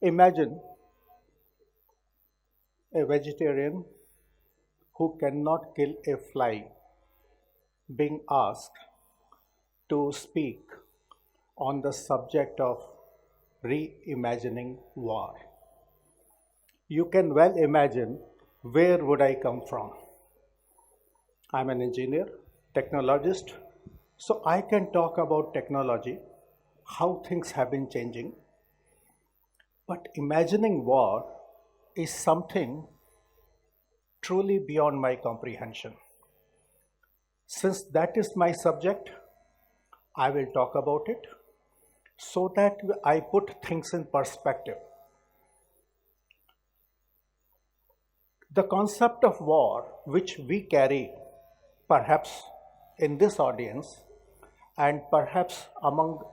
Imagine a vegetarian who cannot kill a fly being asked to speak on the subject of reimagining war. You can well imagine where would I come from. I'm an engineer, technologist, so I can talk about technology, how things have been changing. But imagining war is something truly beyond my comprehension. Since that is my subject, I will talk about it so that I put things in perspective. The concept of war, which we carry perhaps in this audience and perhaps among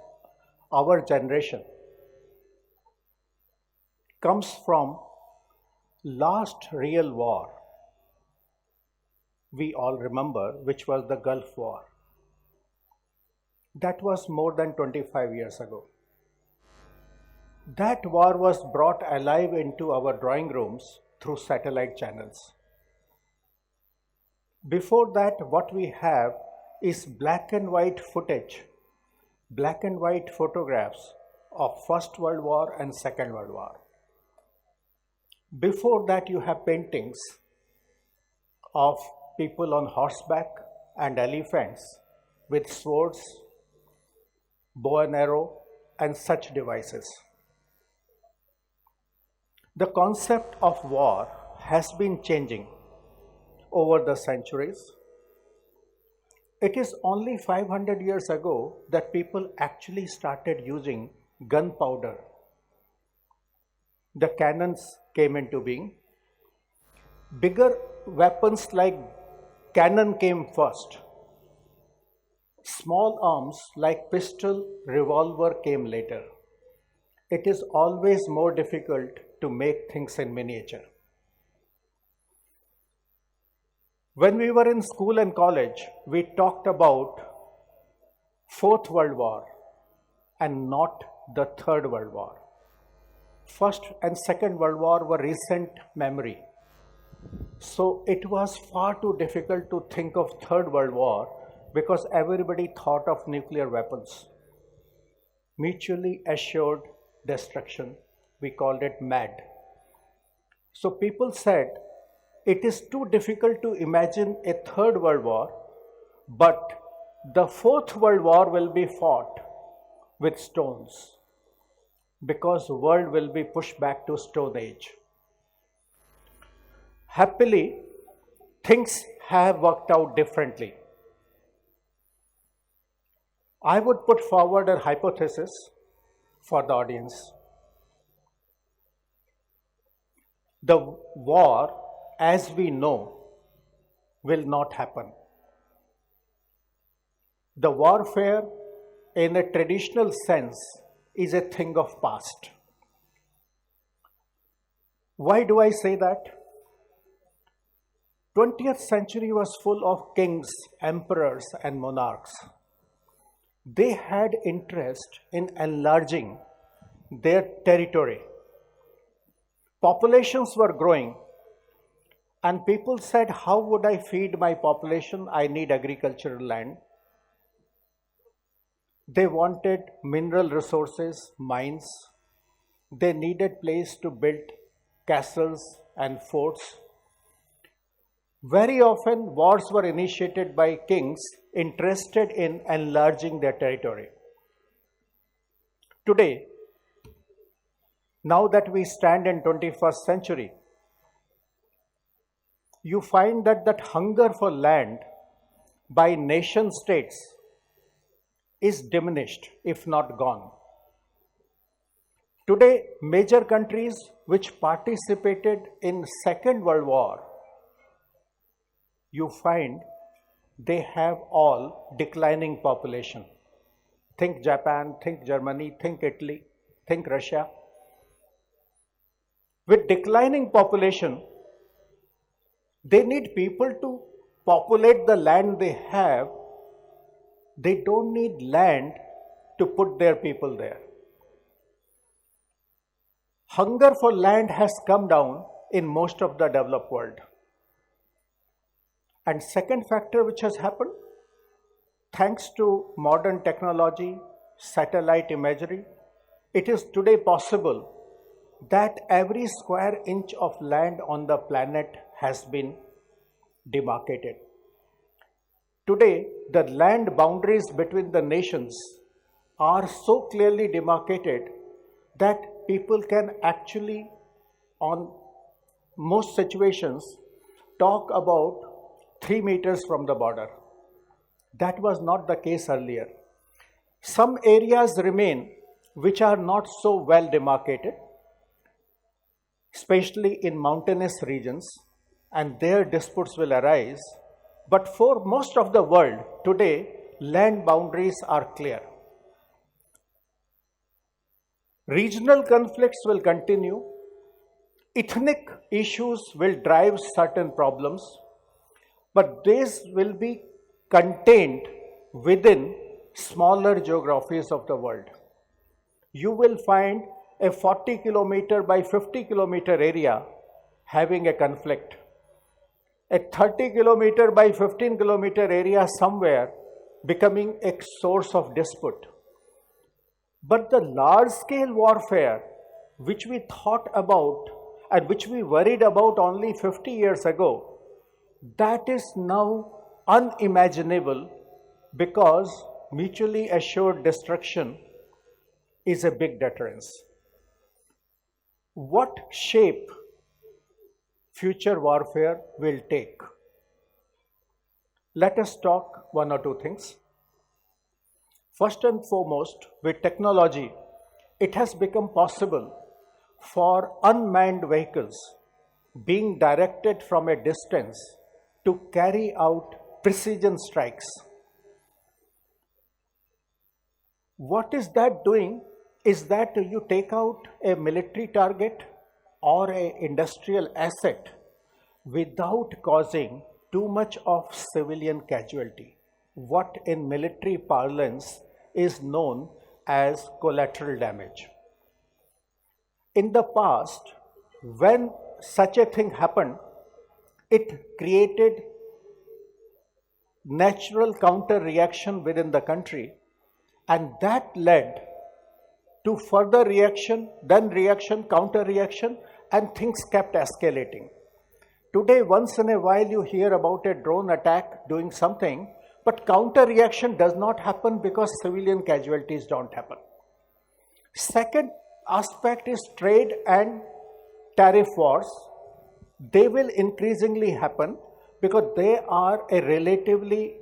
our generation, comes from last real war we all remember, which was the Gulf War. That was more than 25 years ago. That war was brought alive into our drawing rooms through satellite channels. Before that, what we have is black and white footage, black and white photographs of First World War and Second World War. Before that, you have paintings of people on horseback and elephants with swords, bow and arrow, and such devices. The concept of war has been changing over the centuries. It is only 500 years ago that people actually started using gunpowder. The cannons came into being. Bigger weapons like cannon came first. Small arms like pistol, revolver came later. It is always more difficult to make things in miniature. When we were in school and college, we talked about Fourth World War and not the Third World War. First and Second World War were recent memory. So it was far too difficult to think of Third World War because everybody thought of nuclear weapons. Mutually assured destruction, we called it MAD. So people said, it is too difficult to imagine a Third World War, but the Fourth World War will be fought with stones because the world will be pushed back to Stone Age. Happily, things have worked out differently. I would put forward a hypothesis for the audience. The war, as we know, will not happen. The warfare, in a traditional sense, is a thing of past. Why do I say that? 20th century was full of kings, emperors, and monarchs. They had interest in enlarging their territory. Populations were growing, and people said, how would I feed my population? I need agricultural land. They wanted mineral resources, mines. They needed place to build castles and forts. Very often, wars were initiated by kings interested in enlarging their territory. Today, now that we stand in 21st century, you find that hunger for land by nation states is diminished, if not gone. Today, major countries which participated in Second World War, you find they have all declining population. Think Japan, think Germany, think Italy, think Russia. With declining population, they need people to populate the land they have. They don't need land to put their people there. Hunger for land has come down in most of the developed world. And second factor which has happened, thanks to modern technology, satellite imagery, it is today possible that every square inch of land on the planet has been demarcated. Today, the land boundaries between the nations are so clearly demarcated that people can actually, on most situations, talk about 3 meters from the border. That was not the case earlier. Some areas remain which are not so well demarcated, especially in mountainous regions, and there disputes will arise. But for most of the world today, land boundaries are clear. Regional conflicts will continue. Ethnic issues will drive certain problems, but these will be contained within smaller geographies of the world. You will find a 40 kilometer by 50 kilometer area having a conflict. A 30 kilometer by 15 kilometer area somewhere becoming a source of dispute. But the large scale warfare which we thought about and which we worried about only 50 years ago, that is now unimaginable because mutually assured destruction is a big deterrence. What shape future warfare will take? Let us talk one or two things. First and foremost, with technology, it has become possible for unmanned vehicles being directed from a distance to carry out precision strikes. What is that doing? Is that you take out a military target or an industrial asset without causing too much of civilian casualty, what in military parlance is known as collateral damage. In the past, when such a thing happened, it created natural counter reaction within the country, and that led to further reaction, then reaction, counter reaction, and things kept escalating. Today, once in a while, you hear about a drone attack doing something, but counter reaction does not happen because civilian casualties don't happen. Second aspect is trade and tariff wars. They will increasingly happen because they are a relatively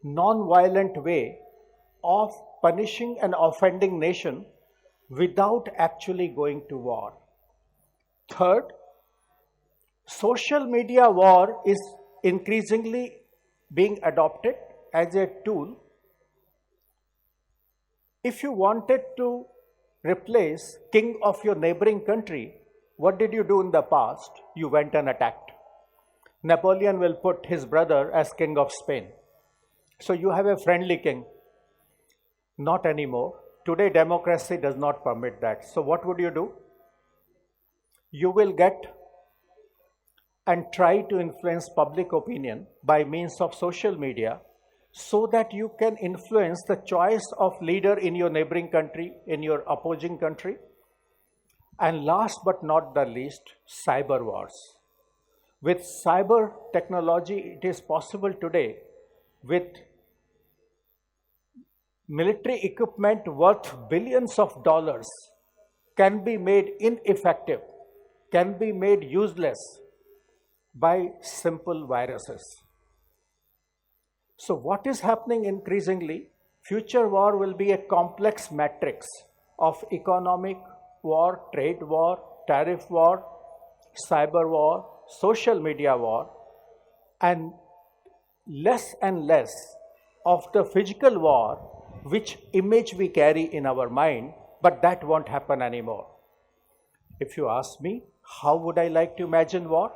non-violent way of punishing an offending nation without actually going to war. Third, social media war is increasingly being adopted as a tool. If you wanted to replace king of your neighboring country, what did you do in the past? You went and attacked. Napoleon will put his brother as king of Spain. So you have a friendly king. Not anymore. Today, democracy does not permit that. So what would you do? You will get and try to influence public opinion by means of social media so that you can influence the choice of leader in your neighboring country, in your opposing country. And last but not the least, cyber wars. With cyber technology, it is possible today with military equipment worth billions of dollars can be made ineffective, can be made useless by simple viruses. So what is happening increasingly? Future war will be a complex matrix of economic war, trade war, tariff war, cyber war, social media war, and less of the physical war, which image we carry in our mind, but that won't happen anymore. If you ask me, how would I like to imagine war?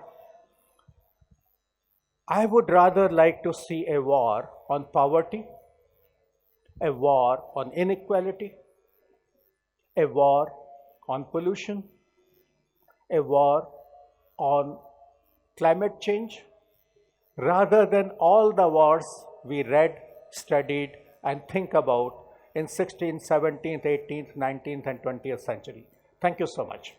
I would rather like to see a war on poverty, a war on inequality, a war on pollution, a war on climate change rather than all the wars we read, studied, and think about in 16th, 17th, 18th, 19th, and 20th century. Thank you so much.